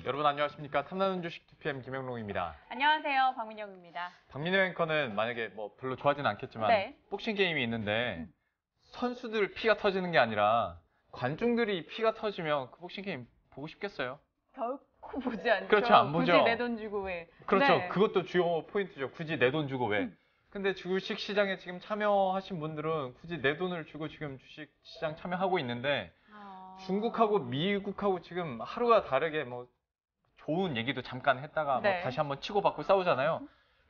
여러분 안녕하십니까? 탐나는 주식 2PM 김영롱입니다. 안녕하세요, 박민영입니다. 박민영 앵커는 만약에 뭐 별로 좋아하지는 않겠지만 네. 복싱 게임이 있는데 선수들 피가 터지는 게 아니라 관중들이 피가 터지면 그 복싱 게임 보고 싶겠어요? 결코 보지 않죠. 그렇죠, 안 보죠. 굳이 내 돈 주고 왜. 그렇죠. 네. 그것도 주요 포인트죠. 굳이 내 돈 주고 왜? 근데 주식 시장에 지금 참여하신 분들은 굳이 내 돈을 주고 지금 주식 시장 참여하고 있는데 중국하고 미국하고 지금 하루가 다르게 뭐 좋은 얘기도 잠깐 했다가 네. 뭐 다시 한번 치고받고 싸우잖아요.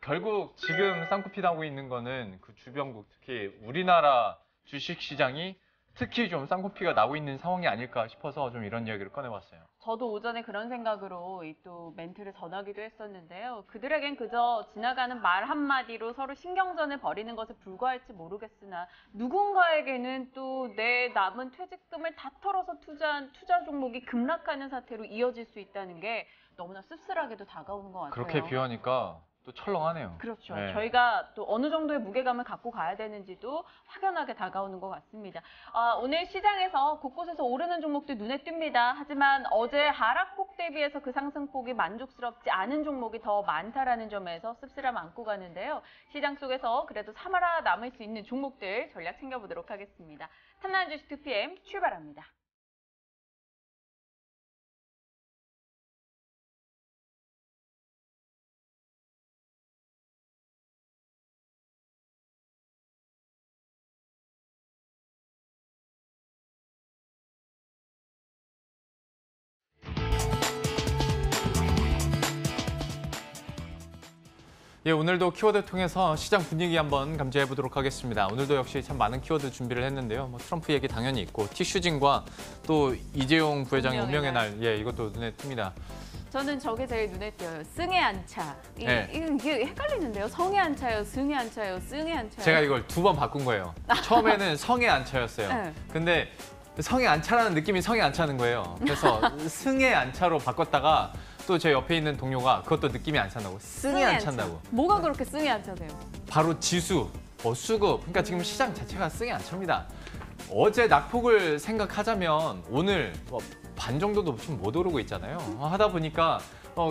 결국 지금 쌍코피 나고 있는 거는 그 주변국, 특히 우리나라 주식 시장이 특히 좀 쌍코피가 나고 있는 상황이 아닐까 싶어서 좀 이런 이야기를 꺼내봤어요. 저도 오전에 그런 생각으로 이 또 멘트를 전하기도 했었는데요. 그들에겐 그저 지나가는 말 한마디로 서로 신경전을 벌이는 것에 불과할지 모르겠으나 누군가에게는 또 내 남은 퇴직금을 다 털어서 투자한 투자 종목이 급락하는 사태로 이어질 수 있다는 게 너무나 씁쓸하게도 다가오는 것 같아요. 그렇게 비유하니까 또 철렁하네요. 그렇죠. 네. 저희가 또 어느 정도의 무게감을 갖고 가야 되는지도 확연하게 다가오는 것 같습니다. 오늘 시장에서 곳곳에서 오르는 종목들 눈에 띕니다. 하지만 어제 하락폭 대비해서 그 상승폭이 만족스럽지 않은 종목이 더 많다라는 점에서 씁쓸함 안고 가는데요. 시장 속에서 그래도 살아남을 수 있는 종목들 전략 챙겨보도록 하겠습니다. 탐나는 주식 2PM 출발합니다. 예, 오늘도 키워드 통해서 시장 분위기 한번 감지해 보도록 하겠습니다. 오늘도 역시 참 많은 키워드 준비를 했는데요. 뭐 트럼프 얘기 당연히 있고 티슈진과 또 이재용 부회장의 운명의 날, 예, 이것도 눈에 띕니다. 저는 저게 제일 눈에 띄어요. 승의 안차. 네. 이게 헷갈리는데요. 성의 안차요, 승의 안차요, 승의 안차요. 제가 이걸 2번 바꾼 거예요. 처음에는 성의 안차였어요. 네. 근데 성의 안차라는 느낌이 성의 안차는 거예요. 그래서 승의 안차로 바꿨다가 또 제 옆에 있는 동료가 그것도 느낌이 안 찬다고 승이 안 찬다고. 뭐가 그렇게 승이 안 차세요? 바로 지수, 수급. 그러니까 지금 시장 자체가 승이 안 찹니다. 어제 낙폭을 생각하자면 오늘 반 정도도 좀 못 오르고 있잖아요. 하다 보니까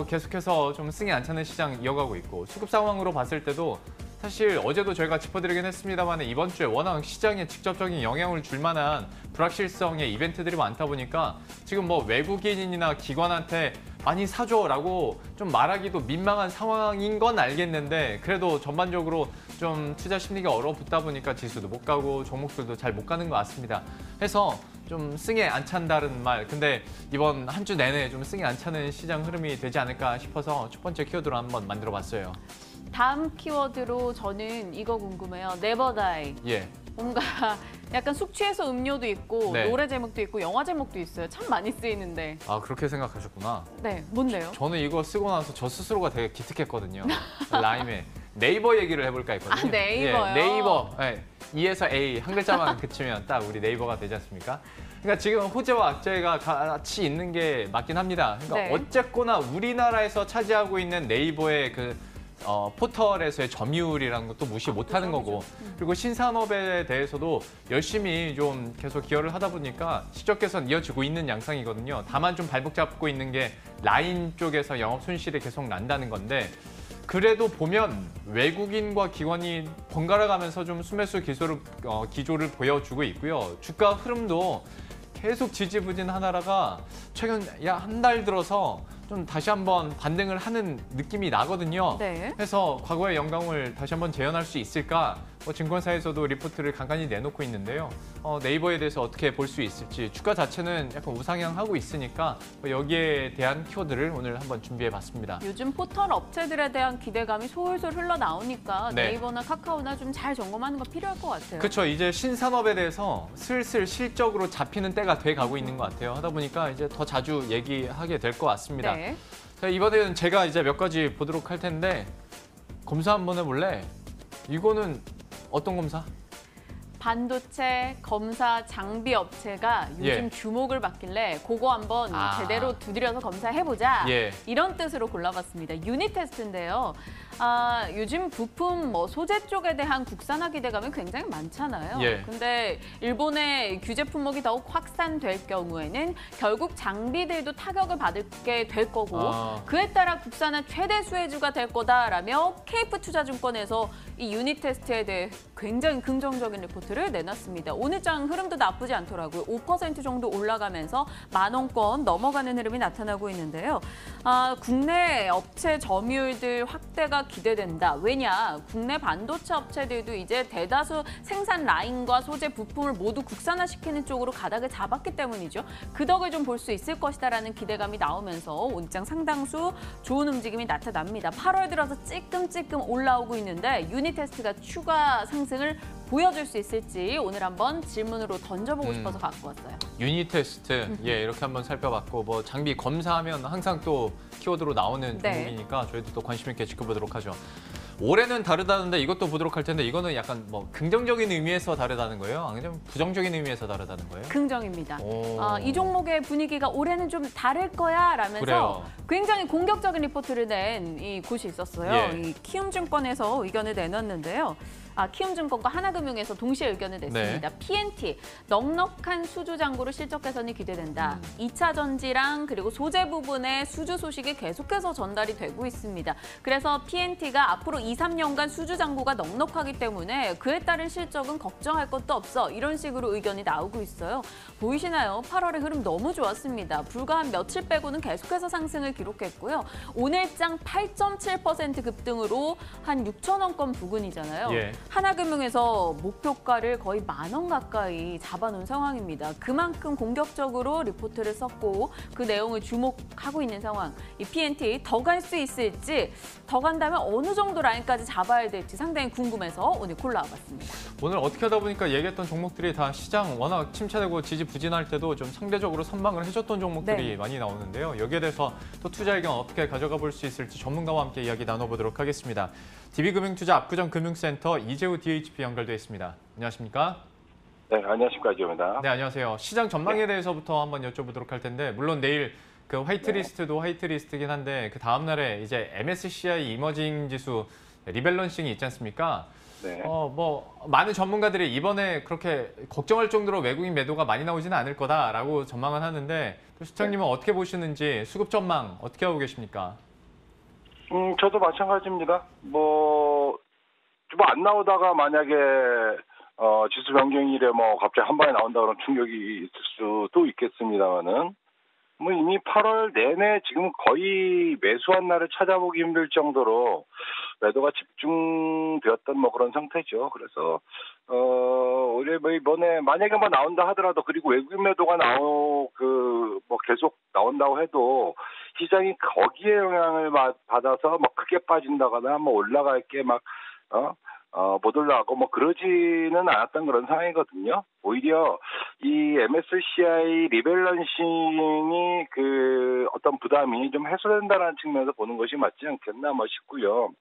계속해서 좀 승이 안 차는 시장 이어가고 있고 수급 상황으로 봤을 때도 사실 어제도 저희가 짚어드리긴 했습니다만 이번 주에 워낙 시장에 직접적인 영향을 줄 만한 불확실성의 이벤트들이 많다 보니까 지금 뭐 외국인이나 기관한테 많이 사줘라고 좀 말하기도 민망한 상황인 건 알겠는데 그래도 전반적으로 좀 투자 심리가 얼어붙다 보니까 지수도 못 가고 종목들도 잘 못 가는 것 같습니다. 해서 좀 승에 안 찬다는 말, 근데 이번 한 주 내내 좀 승에 안 차는 시장 흐름이 되지 않을까 싶어서 첫 번째 키워드로 한번 만들어 봤어요. 다음 키워드로 저는 이거 궁금해요. 네버 다이. 예. 뭔가 약간 숙취해소 음료도 있고 네. 노래 제목도 있고 영화 제목도 있어요. 참 많이 쓰이는데. 아, 그렇게 생각하셨구나. 네, 뭔데요? 저는 이거 쓰고 나서 저 스스로가 되게 기특했거든요. 라임에 네이버 얘기를 해볼까 했거든요. 네이버요? 예, 네이버. 네. E에서 A 한 글자만 그치면 딱 우리 네이버가 되지 않습니까? 그러니까 지금 호재와 악재가 같이 있는 게 맞긴 합니다. 그러니까 네. 어쨌거나 우리나라에서 차지하고 있는 네이버의 그 포털에서의 점유율이라는 것도 무시 못하는 거고 그리고 신산업에 대해서도 열심히 좀 계속 기여를 하다 보니까 실적 개선 이어지고 있는 양상이거든요. 다만 좀 발목 잡고 있는 게 라인 쪽에서 영업 손실이 계속 난다는 건데 그래도 보면 외국인과 기관이 번갈아 가면서 좀 순매수 기조를 보여주고 있고요. 주가 흐름도 계속 지지부진하다가 최근 약 한 달 들어서 좀 다시 한번 반등을 하는 느낌이 나거든요. 네. 그래서 과거의 영광을 다시 한번 재현할 수 있을까? 증권사에서도 리포트를 간간히 내놓고 있는데요. 네이버에 대해서 어떻게 볼 수 있을지 주가 자체는 약간 우상향하고 있으니까 여기에 대한 키워드를 오늘 한번 준비해봤습니다. 요즘 포털 업체들에 대한 기대감이 솔솔 흘러나오니까 네. 네이버나 카카오나 좀 잘 점검하는 거 필요할 것 같아요. 그렇죠. 이제 신산업에 대해서 슬슬 실적으로 잡히는 때가 돼가고 있는 것 같아요. 하다 보니까 이제 더 자주 얘기하게 될 것 같습니다. 네. 자, 이번에는 제가 이제 몇 가지 보도록 할 텐데 검사 한번 해볼래? 이거는 어떤 검사? 반도체 검사 장비 업체가 요즘 예. 주목을 받길래 그거 한번 제대로 두드려서 검사해보자. 예. 이런 뜻으로 골라봤습니다. 유닛 테스트인데요. 요즘 부품 소재 쪽에 대한 국산화 기대감이 굉장히 많잖아요. 예. 근데 일본의 규제 품목이 더욱 확산될 경우에는 결국 장비들도 타격을 받게 될 거고 그에 따라 국산화 최대 수혜주가 될 거다라며 KF투자증권에서 이 유닛 테스트에 대해 굉장히 긍정적인 리포트를 내놨습니다. 오늘 장 흐름도 나쁘지 않더라고요. 5% 정도 올라가면서 10,000원권 넘어가는 흐름이 나타나고 있는데요. 국내 업체 점유율들 확대가 기대된다. 왜냐? 국내 반도체 업체들도 이제 대다수 생산 라인과 소재 부품을 모두 국산화시키는 쪽으로 가닥을 잡았기 때문이죠. 그 덕을 좀 볼 수 있을 것이다라는 기대감이 나오면서 오늘장 상당수 좋은 움직임이 나타납니다. 8월 들어서 찔끔찔끔 올라오고 있는데 유닛 테스트가 추가 상승을 보여줄 수 있을지 오늘 한번 질문으로 던져보고 싶어서 갖고 왔어요. 유닛 테스트, 이렇게 한번 살펴봤고 뭐 장비 검사하면 항상 또 키워드로 나오는 종목이니까 저희도 또 관심 있게 지켜보도록 하죠. 올해는 다르다는데 이것도 보도록 할 텐데 이거는 약간 뭐 긍정적인 의미에서 다르다는 거예요? 아니면 부정적인 의미에서 다르다는 거예요? 긍정입니다. 이 종목의 분위기가 올해는 좀 다를 거야 라면서 그래요. 굉장히 공격적인 리포트를 낸 이 곳이 있었어요. 예. 이 키움증권에서 의견을 내놨는데요. 키움증권과 하나금융에서 동시에 의견을 냈습니다. PNT, 넉넉한 수주 잔고로 실적 개선이 기대된다. 2차 전지랑 그리고 소재 부분의 수주 소식이 계속해서 전달이 되고 있습니다. 그래서 PNT가 앞으로 2, 3년간 수주 잔고가 넉넉하기 때문에 그에 따른 실적은 걱정할 것도 없어. 이런 식으로 의견이 나오고 있어요. 보이시나요? 8월의 흐름 너무 좋았습니다. 불과 한 며칠 빼고는 계속해서 상승을 기록했고요. 오늘장 8.7% 급등으로 한 6,000원권 부근이잖아요. 예. 하나금융에서 목표가를 거의 10,000원 가까이 잡아놓은 상황입니다. 그만큼 공격적으로 리포트를 썼고 그 내용을 주목하고 있는 상황. 이 PNT 더 갈 수 있을지, 더 간다면 어느 정도 라인까지 잡아야 될지 상당히 궁금해서 오늘 골라와봤습니다. 오늘 어떻게 하다 보니까 얘기했던 종목들이 다 시장 워낙 침체되고 지지부진할 때도 좀 상대적으로 선방을 해줬던 종목들이 많이 나오는데요. 여기에 대해서 또 투자 의견 어떻게 가져가 볼 수 있을지 전문가와 함께 이야기 나눠보도록 하겠습니다. DB금융투자 압구정금융센터 이재우 DHP 연결돼 있습니다. 안녕하십니까? 네, 안녕하십니까, 이재우입니다. 네, 안녕하세요. 시장 전망에 대해서부터 한번 여쭤보도록 할 텐데 물론 내일 그 화이트리스트도 화이트리스트긴 한데 그 다음 날에 이제 MSCI 이머징 지수 리밸런싱이 있지 않습니까? 네. 뭐 많은 전문가들이 이번에 그렇게 걱정할 정도로 외국인 매도가 많이 나오지는 않을 거다라고 전망은 하는데 또 시장님은 어떻게 보시는지 수급 전망 어떻게 하고 계십니까? 저도 마찬가지입니다. 뭐 안 나오다가 만약에 지수 변경일에 뭐 갑자기 한 번에 나온다 그러면 충격이 있을 수도 있겠습니다만은 뭐 이미 8월 내내 지금 거의 매수한 날을 찾아보기 힘들 정도로 매도가 집중되었던 뭐 그런 상태죠. 그래서 올해 뭐 이번에 만약에 뭐 나온다 하더라도 그리고 외국인 매도가 뭐 계속 나온다고 해도 시장이 거기에 영향을 받아서 뭐 크게 빠진다거나 뭐 올라갈 게 막 못 올라가고 뭐 그러지는 않았던 그런 상황이거든요. 오히려 이 MSCI 리밸런싱이 그 어떤 부담이 좀 해소된다는 측면에서 보는 것이 맞지 않겠나 뭐 싶고요.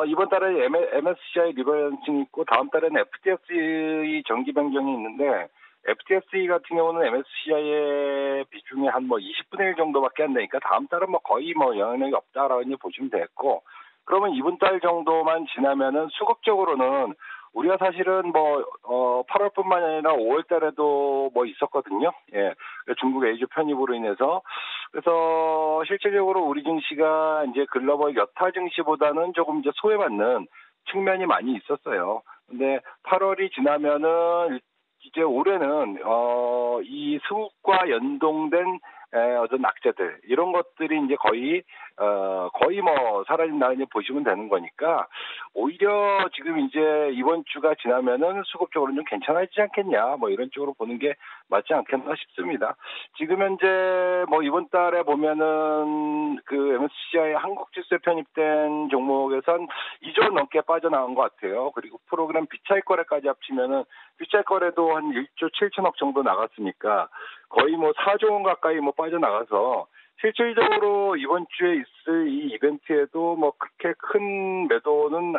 이번 달에 MSCI 리밸런싱이 있고 다음 달에는 FTSE 정기 변경이 있는데 FTSE 같은 경우는 MSCI의 비중이 한 뭐 20분의 1 정도밖에 안 되니까 다음 달은 뭐 거의 뭐 영향력이 없다라고 이제 보시면 되겠고 그러면 이번 달 정도만 지나면은 수급적으로는 우리가 사실은 뭐 8월뿐만 아니라 5월 달에도 뭐 있었거든요. 예. 중국 A주 편입으로 인해서 그래서 실질적으로 우리 증시가 이제 글로벌 여타 증시보다는 조금 이제 소외받는 측면이 많이 있었어요. 근데 8월이 지나면은 이제 올해는 이 수급과 연동된 어떤 악재들 이런 것들이 이제 거의 뭐 사라진다 이제 보시면 되는 거니까 오히려 지금 이제 이번 주가 지나면은 수급적으로 좀 괜찮아지지 않겠냐 뭐 이런 쪽으로 보는 게 맞지 않겠나 싶습니다. 지금 현재 뭐 이번 달에 보면은 그 MSCI 한국 지수에 편입된 종목에선 2조 원 넘게 빠져나간 것 같아요. 그리고 프로그램 비차익 거래까지 합치면은 비차익 거래도 한 1조 7천억 정도 나갔으니까 거의 뭐 4조 원 가까이 뭐 빠져나가서 실질적으로 이번 주에 있을 이 이벤트에도 뭐 그렇게 큰 매도는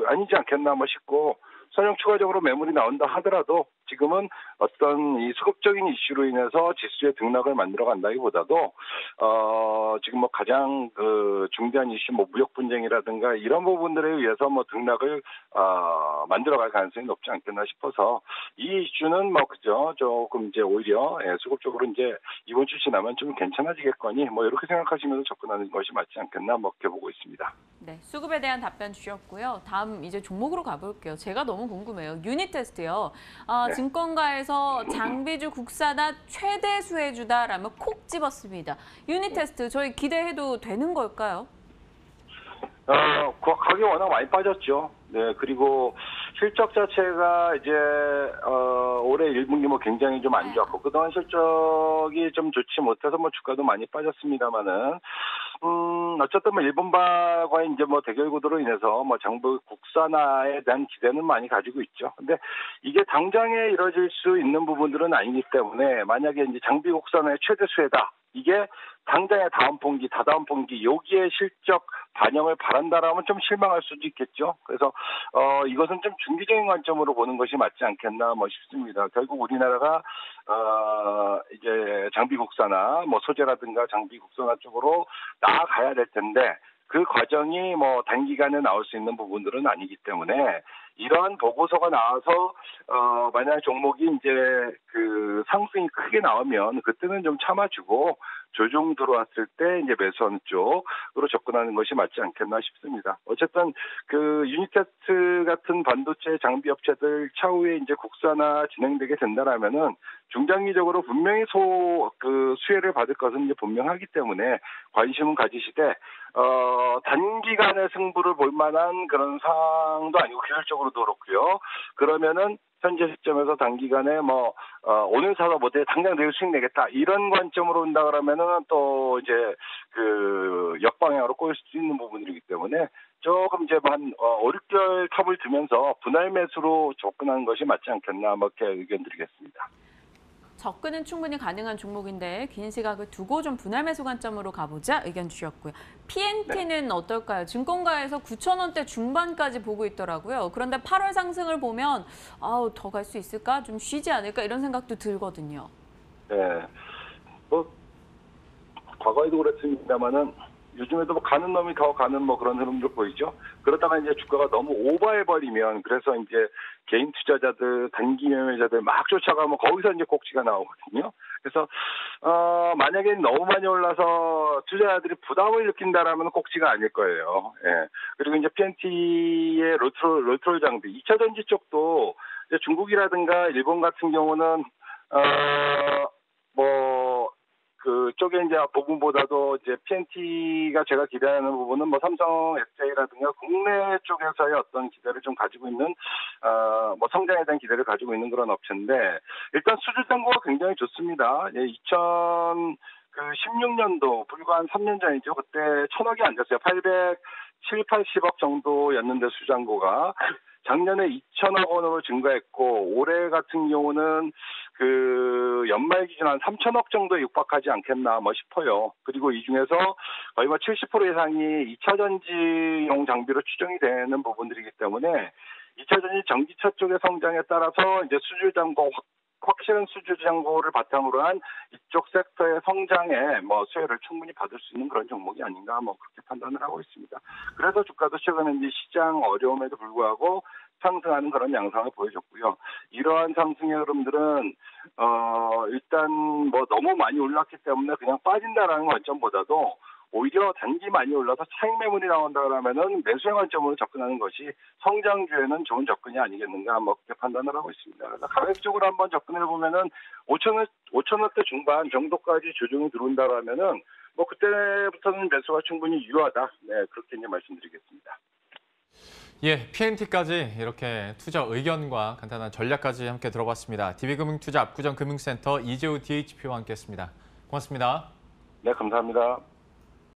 아니지 않겠나 뭐 싶고 설령 추가적으로 매물이 나온다 하더라도 지금은 어떤 이 수급적인 이슈로 인해서 지수의 등락을 만들어 간다기보다도 지금 뭐 가장 그 중대한 이슈 뭐 무역 분쟁이라든가 이런 부분들에 의해서 뭐 등락을 만들어갈 가능성이 높지 않겠나 싶어서 이 이슈는 뭐 그죠 조금 이제 오히려 수급적으로 이제 이번 주 지나면 좀 괜찮아지겠거니 뭐 이렇게 생각하시면서 접근하는 것이 맞지 않겠나 뭐 이렇게 보고 있습니다. 네, 수급에 대한 답변 주셨고요. 다음 이제 종목으로 가볼게요. 제가 너무 궁금해요. 유니테스트요. 네. 증권가에서 장비주 국산화 최대 수혜주다라면 콕 집었습니다. 유니테스트 저희 기대해도 되는 걸까요? 가격이 워낙 많이 빠졌죠. 네, 그리고 실적 자체가 이제 올해 1분기 뭐 굉장히 좀 안 좋았고 그동안 실적이 좀 좋지 못해서 뭐 주가도 많이 빠졌습니다만은 어쨌든 뭐 일본과의 이제 뭐 대결 구도로 인해서 뭐 장비 국산화에 대한 기대는 많이 가지고 있죠. 근데 이게 당장에 이뤄질 수 있는 부분들은 아니기 때문에 만약에 이제 장비 국산화의 최대 수혜다. 이게 당장의 다음 분기, 다다음 분기 여기에 실적 반영을 바란다라면 좀 실망할 수도 있겠죠. 그래서 이것은 좀 중기적인 관점으로 보는 것이 맞지 않겠나 뭐 싶습니다. 결국 우리나라가 이제 장비 국산화, 뭐 소재라든가 장비 국산화 쪽으로 나아가야 될 텐데 그 과정이 뭐 단기간에 나올 수 있는 부분들은 아니기 때문에 이러한 보고서가 나와서 만약 종목이 이제 그 상승이 크게 나오면 그때는 좀 참아주고 조정 들어왔을 때 이제 매수하는 쪽으로 접근하는 것이 맞지 않겠나 싶습니다. 어쨌든 그 유니테스트 같은 반도체 장비 업체들 차후에 이제 국산화 진행되게 된다라면은 중장기적으로 분명히 수혜를 받을 것은 이제 분명하기 때문에 관심은 가지시되 단기간의 승부를 볼 만한 그런 상황도 아니고 기술적으로도 그렇고요. 그러면은 현재 시점에서 단기간에 뭐 오늘 사서 못해 당장 내일 수익 내겠다 이런 관점으로 온다 그러면은 또 이제 그 역방향으로 꼬일 수 있는 부분들이기 때문에 조금 이제 한 5, 6개월 탑을 두면서 분할 매수로 접근하는 것이 맞지 않겠나 뭐 이렇게 의견 드리겠습니다. 접근은 충분히 가능한 종목인데 긴 시각을 두고 좀 분할 매수 관점으로 가보자 의견 주셨고요. PNT는 어떨까요? 증권가에서 9,000원대 중반까지 보고 있더라고요. 그런데 8월 상승을 보면 더 갈 수 있을까? 좀 쉬지 않을까? 이런 생각도 들거든요. 네. 뭐 과거에도 그랬습니다만은 요즘에도 뭐 가는 놈이 더 가는 뭐 그런 흐름도 보이죠. 그러다가 이제 주가가 너무 오버해버리면 그래서 이제 개인 투자자들, 단기 매매자들 막 쫓아가면 거기서 이제 꼭지가 나오거든요. 그래서 만약에 너무 많이 올라서 투자자들이 부담을 느낀다라면 꼭지가 아닐 거예요. 예. 그리고 이제 PNT의 로트롤 장비, 2차 전지 쪽도 이제 중국이라든가 일본 같은 경우는 그쪽에 이제 부분보다도 이제 PNT가 제가 기대하는 부분은 뭐 삼성 SJ라든가 국내 쪽에서의 어떤 기대를 좀 가지고 있는 뭐 성장에 대한 기대를 가지고 있는 그런 업체인데 일단 수주 잔고가 굉장히 좋습니다. 예, 2016년도 불과 한 3년 전이죠. 그때 1,000억이 안 됐어요. 80억 정도였는데 수장고가 작년에 2천억 원으로 증가했고 올해 같은 경우는 그 연말 기준 한 3천억 정도에 육박하지 않겠나 뭐 싶어요. 그리고 이 중에서 거의 뭐 70% 이상이 2차 전지용 장비로 추정이 되는 부분들이기 때문에 2차 전지 전기차 쪽의 성장에 따라서 이제 수주 잔고 확실한 수주 잔고를 바탕으로 한 이쪽 섹터의 성장에 뭐 수혜를 충분히 받을 수 있는 그런 종목이 아닌가 뭐 그렇게 판단을 하고 있습니다. 그래서 주가도 최근에 이제 시장 어려움에도 불구하고 상승하는 그런 양상을 보여줬고요. 이러한 상승의 흐름들은 일단 뭐 너무 많이 올랐기 때문에 그냥 빠진다라는 관점보다도 오히려 단기 많이 올라서 차익 매물이 나온다 그러면은 매수의 관점으로 접근하는 것이 성장주에는 좋은 접근이 아니겠는가 뭐 그렇게 판단을 하고 있습니다. 그래서 가격적으로 한번 접근해 보면은 5,000원대 중반 정도까지 조정이 들어온다 그러면은 뭐 그때부터는 매수가 충분히 유효하다. 네, 그렇게 이제 말씀드리겠습니다. 예, PNT까지 이렇게 투자 의견과 간단한 전략까지 함께 들어봤습니다. DB금융투자 압구정 금융센터 이재우 DHP와 함께했습니다. 고맙습니다. 네, 감사합니다.